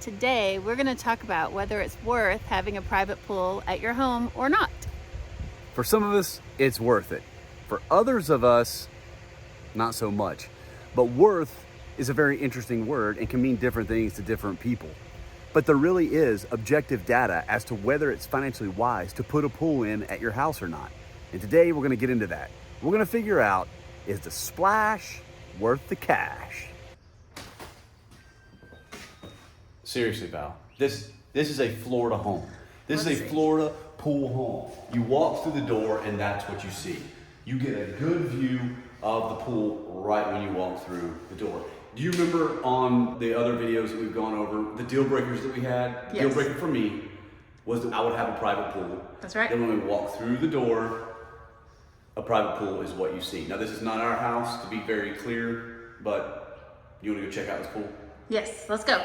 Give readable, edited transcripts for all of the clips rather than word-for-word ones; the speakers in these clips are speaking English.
today we're going to talk about whether it's worth having a private pool at your home or not. For some of us, it's worth it. For others of us, not so much. But worth is a very interesting word and can mean different things to different people. But there really is objective data as to whether it's financially wise to put a pool in at your house or not. And today we're going to get into that. We're going to figure out, is the splash worth the cash? Seriously, Val, this is a Florida home. This is a Florida pool home. You walk through the door and that's what you see. You get a good view of the pool right when you walk through the door. Do you remember on the other videos that we've gone over, the deal breakers that we had? The Yes. deal breaker for me was that I would have a private pool. That's right. Then when we walk through the door, a private pool is what you see. Now this is not our house, to be very clear, but you want to go check out this pool? Yes, let's go.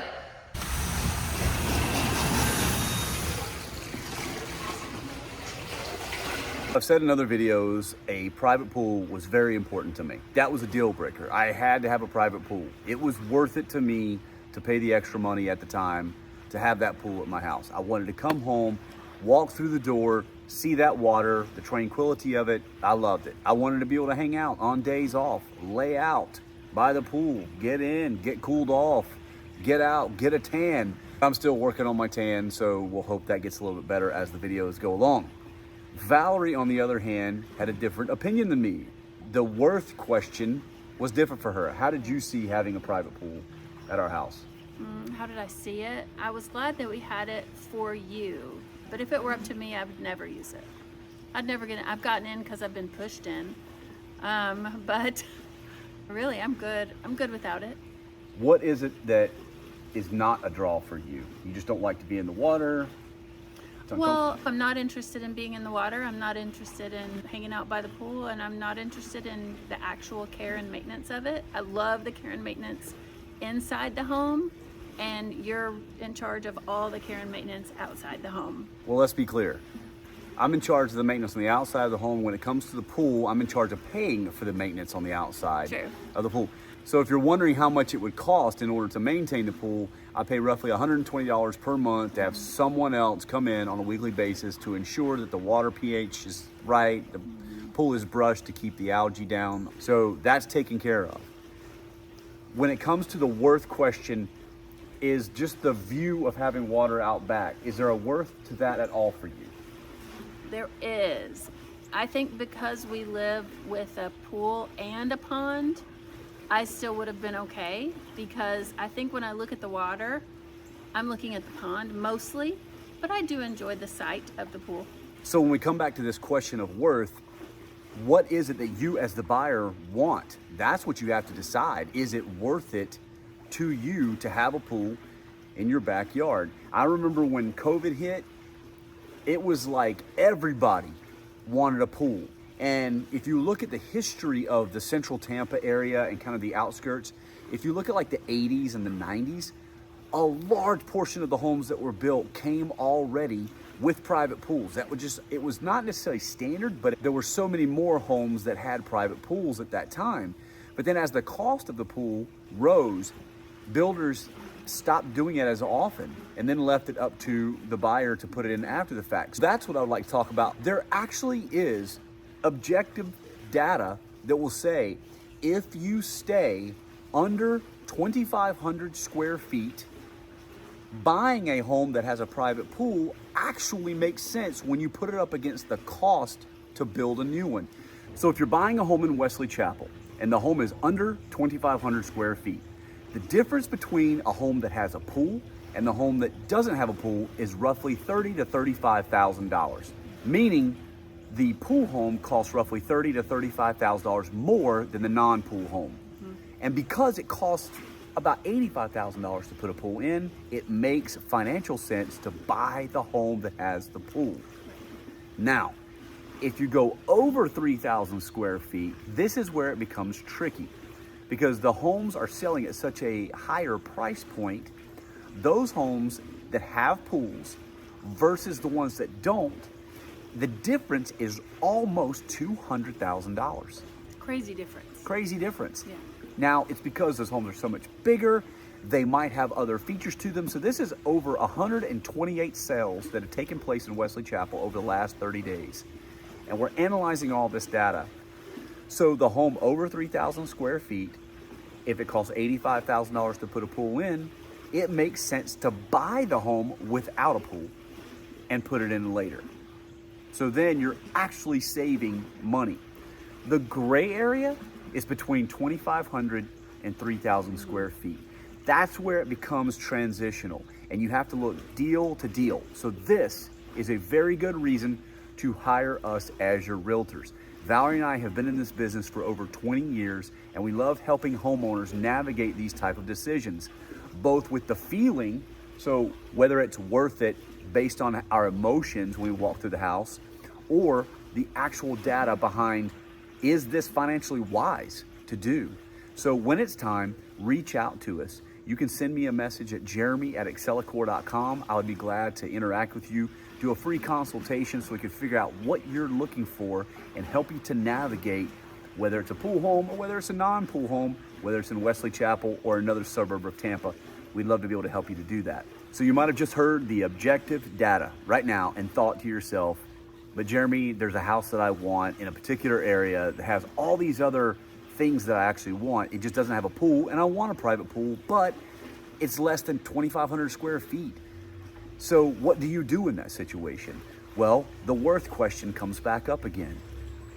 I've said in other videos, a private pool was very important to me. That was a deal breaker. I had to have a private pool. It was worth it to me to pay the extra money at the time to have that pool at my house. I wanted to come home, walk through the door, see that water, the tranquility of it. I loved it. I wanted to be able to hang out on days off, lay out by the pool, get in, get cooled off, get out, get a tan. I'm still working on my tan, so we'll hope that gets a little bit better as the videos go along. Valerie, on the other hand, had a different opinion than me. The worth question was different for her. How did you see having a private pool at our house? How did I see it? I was glad that we had it for you, but if it were up to me, I would never use it. I've gotten in because I've been pushed in, but really, I'm good. I'm good without it. What is it that is not a draw for you? You just don't like to be in the water? Well, I'm not interested in being in the water. I'm not interested in hanging out by the pool, and I'm not interested in the actual care and maintenance of it. I love the care and maintenance inside the home, and you're in charge of all the care and maintenance outside the home. Well, let's be clear. I'm in charge of the maintenance on the outside of the home. When it comes to the pool, I'm in charge of paying for the maintenance on the outside of the pool. So if you're wondering how much it would cost in order to maintain the pool, I pay roughly $120 per month to have someone else come in on a weekly basis to ensure that the water pH is right, the pool is brushed to keep the algae down. So that's taken care of. When it comes to the worth question, is just the view of having water out back, is there a worth to that at all for you? There is. I think because we live with a pool and a pond, I still would have been okay, because I think when I look at the water, I'm looking at the pond mostly, but I do enjoy the sight of the pool. So when we come back to this question of worth, what is it that you as the buyer want? That's what you have to decide. Is it worth it to you to have a pool in your backyard? I remember when COVID hit, it was like everybody wanted a pool. And if you look at the history of the central Tampa area and kind of the outskirts, if you look at like the 80s and the 90s, a large portion of the homes that were built came already with private pools. It was not necessarily standard, but there were so many more homes that had private pools at that time. But then as the cost of the pool rose, builders stopped doing it as often and then left it up to the buyer to put it in after the fact. So that's what I would like to talk about. There actually is objective data that will say if you stay under 2,500 square feet, buying a home that has a private pool actually makes sense when you put it up against the cost to build a new one. So if you're buying a home in Wesley Chapel and the home is under 2,500 square feet, the difference between a home that has a pool and the home that doesn't have a pool is roughly $30,000 to $35,000, meaning the pool home costs roughly $30,000 to $35,000 more than the non-pool home. And because it costs about $85,000 to put a pool in, it makes financial sense to buy the home that has the pool. Now, if you go over 3,000 square feet, this is where it becomes tricky, because the homes are selling at such a higher price point. Those homes that have pools versus the ones that don't, the difference is almost $200,000. Crazy difference. Crazy difference. Yeah. Now, it's because those homes are so much bigger. They might have other features to them. So this is over 128 sales that have taken place in Wesley Chapel over the last 30 days. And we're analyzing all this data. So the home over 3,000 square feet, if it costs $85,000 to put a pool in, it makes sense to buy the home without a pool and put it in later. So then you're actually saving money. The gray area is between 2,500 and 3,000 square feet. That's where it becomes transitional, and you have to look deal to deal. So this is a very good reason to hire us as your realtors. Valerie and I have been in this business for over 20 years, and we love helping homeowners navigate these type of decisions, both with the feeling, so whether it's worth it based on our emotions when we walk through the house, or the actual data behind, is this financially wise to do? So when it's time, reach out to us. You can send me a message at jeremy@excelicor.com. I would be glad to interact with you, do a free consultation so we can figure out what you're looking for and help you to navigate whether it's a pool home or whether it's a non-pool home, whether it's in Wesley Chapel or another suburb of Tampa. We'd love to be able to help you to do that. So you might have just heard the objective data right now and thought to yourself, but Jeremy, there's a house that I want in a particular area that has all these other things that I actually want. It just doesn't have a pool, and I want a private pool, but it's less than 2,500 square feet. So what do you do in that situation? Well, the worth question comes back up again.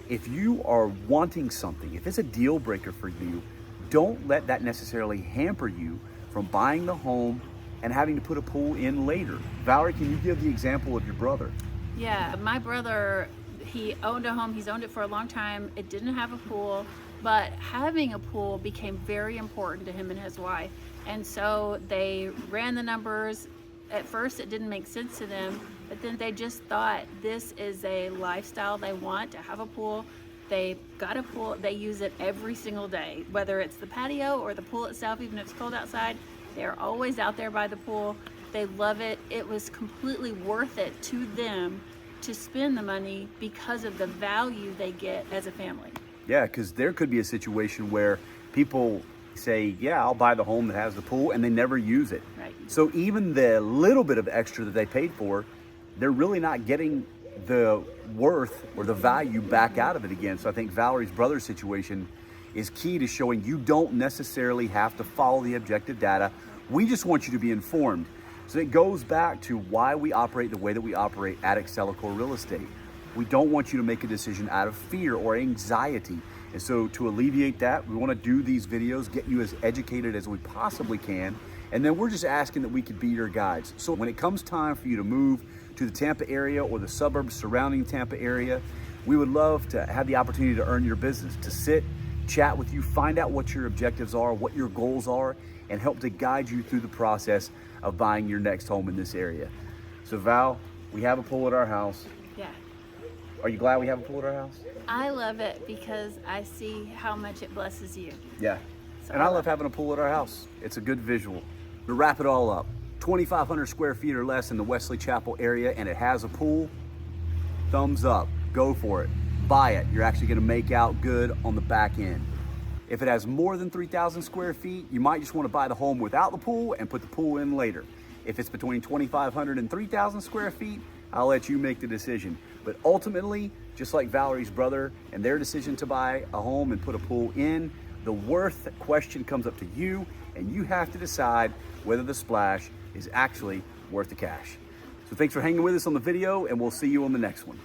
If you are wanting something, if it's a deal breaker for you, don't let that necessarily hamper you from buying the home and having to put a pool in later. Valerie, can you give the example of your brother? Yeah, my brother, he owned a home. He's owned it for a long time. It didn't have a pool, but having a pool became very important to him and his wife. And so they ran the numbers. At first, it didn't make sense to them, but then they just thought this is a lifestyle they want, to have a pool. They got a pool. They use it every single day, whether it's the patio or the pool itself, even if it's cold outside. They're always out there by the pool. They love it. It was completely worth it to them to spend the money because of the value they get as a family. Yeah, because there could be a situation where people say, yeah, I'll buy the home that has the pool, and they never use it. Right. So even the little bit of extra that they paid for, they're really not getting the worth or the value back out of it again. So I think Valerie's brother's situation is key to showing you don't necessarily have to follow the objective data. We just want you to be informed. So it goes back to why we operate the way that we operate at Excelicor Real Estate. We don't want you to make a decision out of fear or anxiety. And so to alleviate that, we want to do these videos, get you as educated as we possibly can. And then we're just asking that we could be your guides. So when it comes time for you to move to the Tampa area or the suburbs surrounding the Tampa area, we would love to have the opportunity to earn your business, to sit, chat with you, find out what your objectives are, what your goals are, and help to guide you through the process of buying your next home in this area. So Val, we have a pool at our house. Yeah. Are you glad we have a pool at our house? I love it because I see how much it blesses you. Yeah. So And I love having a pool at our house. It's a good visual. To wrap it all up, 2,500 square feet or less in the Wesley Chapel area, and it has a pool, thumbs up, go for it. Buy it. You're actually gonna make out good on the back end. If it has more than 3,000 square feet, you might just want to buy the home without the pool and put the pool in later. If it's between 2,500 and 3,000 square feet, I'll let you make the decision. But ultimately, just like Valerie's brother and their decision to buy a home and put a pool in, the worth question comes up to you, and you have to decide whether the splash is actually worth the cash. So thanks for hanging with us on the video, and we'll see you on the next one.